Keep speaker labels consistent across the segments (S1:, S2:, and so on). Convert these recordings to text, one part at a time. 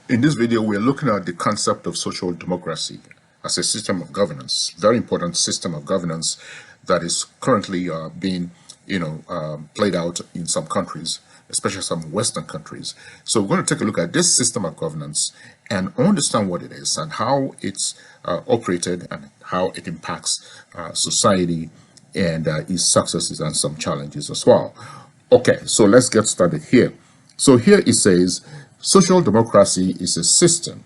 S1: In this video, we are looking at the concept of social democracy as a system of governance, very important system of governance that is currently being, played out in some countries, especially some Western countries. So we're going to take a look at this system of governance and understand what it is and how it's operated and how it impacts society and its successes and some challenges as well. Okay, so let's get started here. So here it says, social democracy is a system.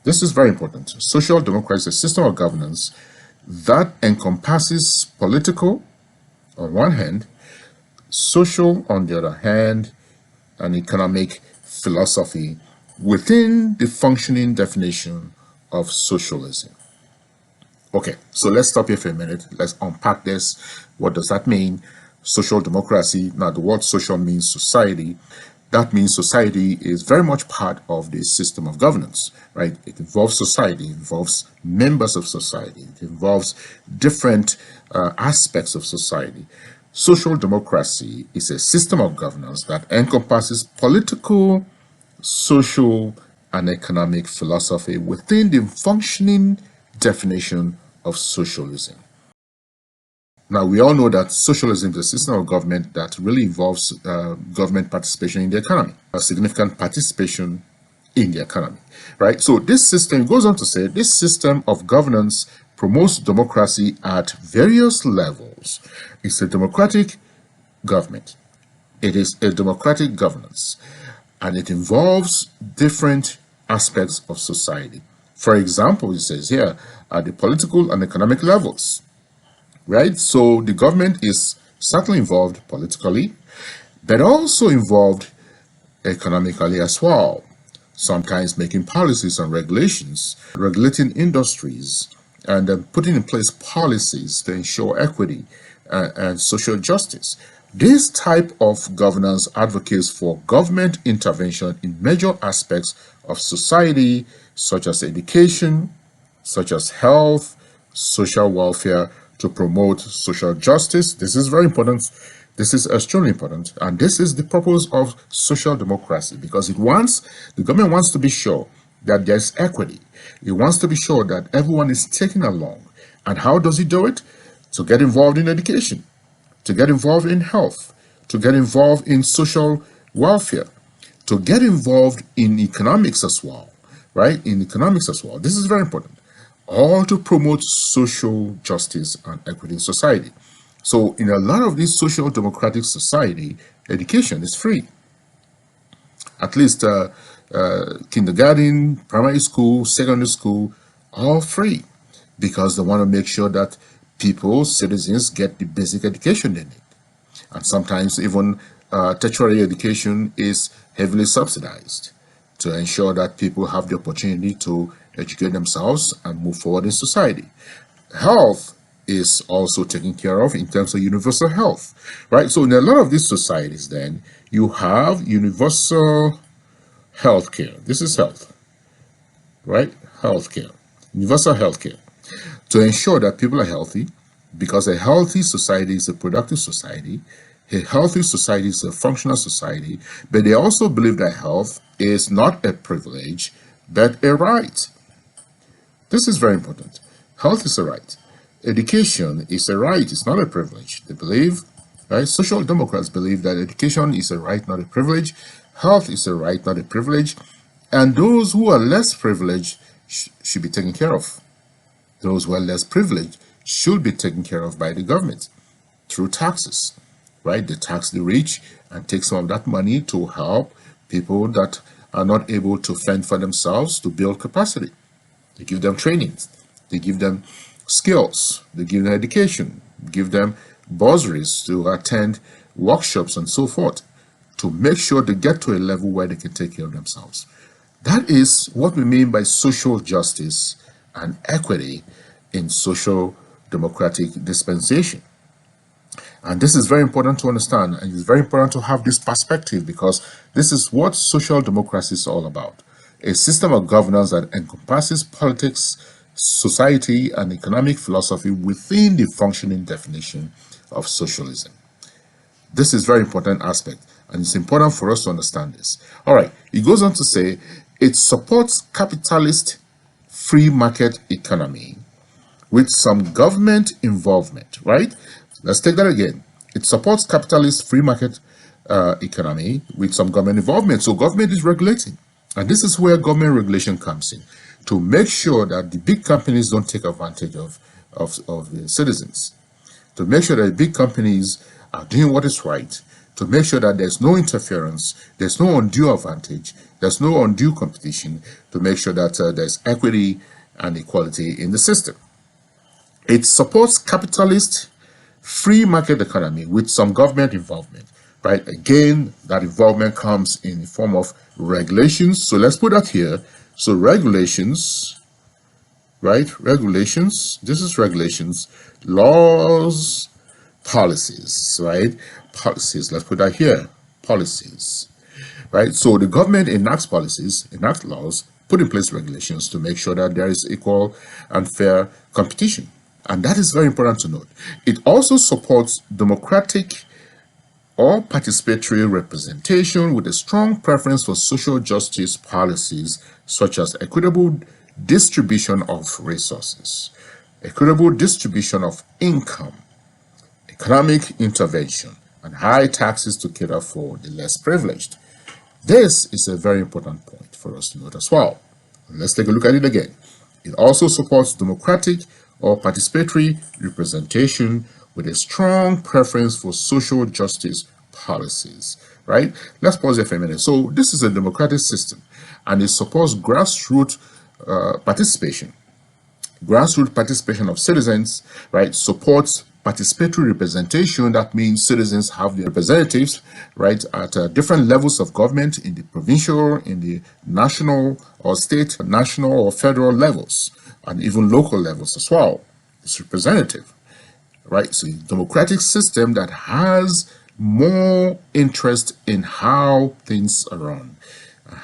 S1: This is very important. Social democracy is a system of governance that encompasses political on one hand, social on the other hand, and economic philosophy within the functioning definition of socialism. Okay, so let's stop here for a minute. Let's unpack this. What does that mean? Social democracy. Now, the word social means society. That means society is very much part of the system of governance, right? It involves society, it involves members of society, it involves different aspects of society. Social democracy is a system of governance that encompasses political, social, and economic philosophy within the functioning definition of socialism. Now, we all know that socialism is a system of government that really involves government participation in the economy, a significant participation in the economy, right? So this system goes on to say, this system of governance promotes democracy at various levels. It's a democratic government. It is a democratic governance, and it involves different aspects of society. For example, it says here, at the political and economic levels, right? So the government is certainly involved politically, but also involved economically as well, sometimes making policies and regulations, regulating industries, and putting in place policies to ensure equity and social justice. This type of governance advocates for government intervention in major aspects of society, such as education, such as health, social welfare, to promote social justice. This is very important. This is extremely important. And this is the purpose of social democracy, because the government wants to be sure that there's equity. It wants to be sure that everyone is taken along. And how does it do it? To get involved in education, to get involved in health, to get involved in social welfare, to get involved in economics as well, right? In economics as well. This is very important. All to promote social justice and equity in society. So in a lot of these social democratic society, education is free. At least kindergarten, primary school, secondary school, all free, because they want to make sure that people, citizens, get the basic education they need. And sometimes even tertiary education is heavily subsidized to ensure that people have the opportunity to educate themselves and move forward in society. Health is also taken care of in terms of universal health, right? So in a lot of these societies, then, you have universal health care. This is health, right? Health care, universal health care, to ensure that people are healthy, because a healthy society is a productive society. A healthy society is a functional society, but they also believe that health is not a privilege, but a right. This is very important. Health is a right. Education is a right. It's not a privilege. They believe, right? Social democrats believe that education is a right, not a privilege. Health is a right, not a privilege. And those who are less privileged should be taken care of. Those who are less privileged should be taken care of by the government through taxes, right? They tax the rich and take some of that money to help people that are not able to fend for themselves, to build capacity. They give them training, they give them skills, they give them education, give them bursaries to attend workshops and so forth, to make sure they get to a level where they can take care of themselves. That is what we mean by social justice and equity in social democratic dispensation. And this is very important to understand, and it's very important to have this perspective, because this is what social democracy is all about. A system of governance that encompasses politics, society, and economic philosophy within the functioning definition of socialism. This is a very important aspect, and it's important for us to understand this. All right, it goes on to say, It supports capitalist free market economy with some government involvement, right? Let's take that again. It supports capitalist free market economy with some government involvement. So government is regulating. And this is where government regulation comes in, to make sure that the big companies don't take advantage of the citizens, to make sure that the big companies are doing what is right, to make sure that there's no interference, there's no undue advantage, there's no undue competition, to make sure that there's equity and equality in the system. It supports capitalist free market economy with some government involvement, right? Again, that involvement comes in the form of regulations. So let's put that here. So regulations, right? Regulations, this is regulations, laws, policies, right? Policies, let's put that here, policies, right? So the government enacts policies, enacts laws, put in place regulations to make sure that there is equal and fair competition. And that is very important to note. It also supports democratic or participatory representation with a strong preference for social justice policies such as equitable distribution of resources, equitable distribution of income, economic intervention, and high taxes to cater for the less privileged. This is a very important point for us to note as well. Let's take a look at it again. It also supports democratic or participatory representation with a strong preference for social justice policies, right? Let's pause there for a minute. So this is a democratic system, and it supports grassroots participation. Grassroots participation of citizens, right, supports participatory representation. That means citizens have their representatives, right, at different levels of government, in the provincial, in the national or state, national or federal levels, and even local levels as well. It's representative, right? So a democratic system that has more interest in how things are run,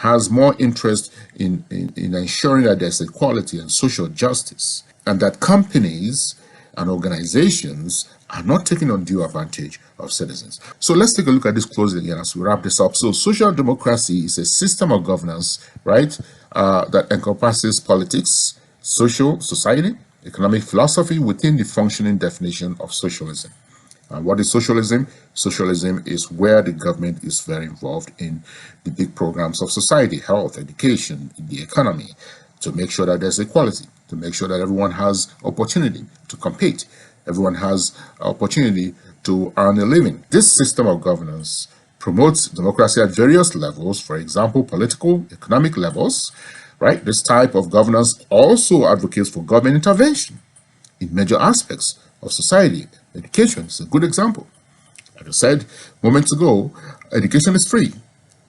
S1: has more interest in ensuring that there's equality and social justice, and that companies and organizations are not taking undue advantage of citizens. So let's take a look at this closely again as we wrap this up. So social democracy is a system of governance, right, that encompasses politics, society, economic philosophy within the functioning definition of socialism. What is socialism? Socialism is where the government is very involved in the big programs of society, health, education, the economy, to make sure that there's equality, to make sure that everyone has opportunity to compete, everyone has opportunity to earn a living. This system of governance promotes democracy at various levels, for example, political, economic levels, right? This type of governance also advocates for government intervention in major aspects of society. Education is a good example. Like I said moments ago, education is free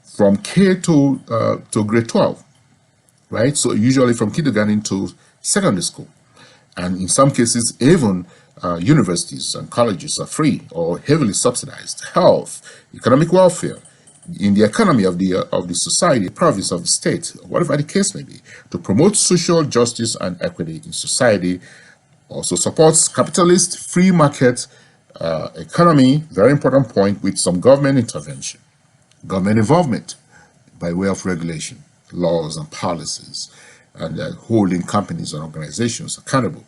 S1: from K to grade 12, right? So usually from kindergarten to secondary school. And in some cases, even universities and colleges are free or heavily subsidized. Health, economic welfare, in the economy of the society, province, of the state, whatever the case may be, to promote social justice and equity in society. Also supports capitalist free market economy, very important point, with some government intervention, government involvement by way of regulation, laws and policies, and holding companies and organizations accountable.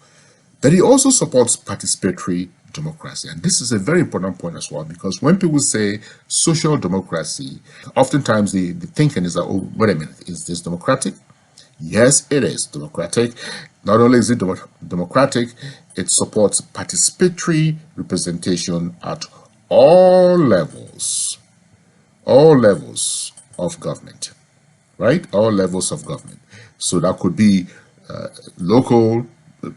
S1: But it also supports participatory democracy. And this is a very important point as well, because when people say social democracy, oftentimes the thinking is that, oh, wait a minute, is this democratic? Yes, it is democratic. Not only is it democratic, it supports participatory representation at all levels of government, right? All levels of government. So that could be local,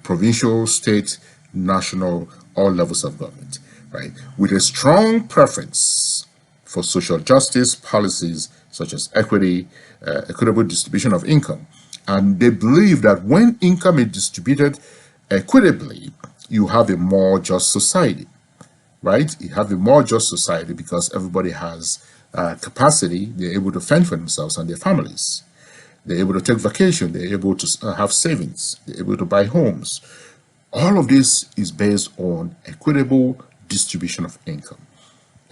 S1: provincial, state, national, all levels of government, right? With a strong preference for social justice policies such as equity, equitable distribution of income. And they believe that when income is distributed equitably, you have a more just society, right? You have a more just society because everybody has capacity. They're able to fend for themselves and their families. They're able to take vacation. They're able to have savings. They're able to buy homes. All of this is based on equitable distribution of income.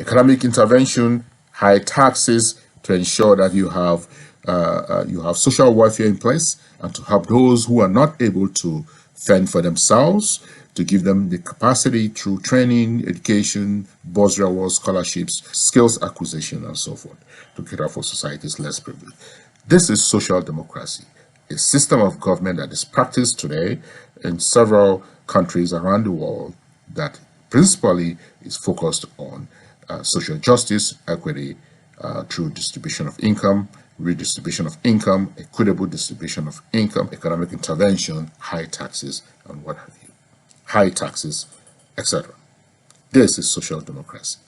S1: Economic intervention, high taxes to ensure that you have you have social welfare in place, and to help those who are not able to fend for themselves, to give them the capacity through training, education, bursary awards, scholarships, skills acquisition, and so forth, to cater for societies less privileged. This is social democracy, a system of government that is practiced today in several countries around the world that principally is focused on social justice, equity, through distribution of income, redistribution of income, equitable distribution of income, economic intervention, high taxes, and what have you. High taxes, etc. This is social democracy.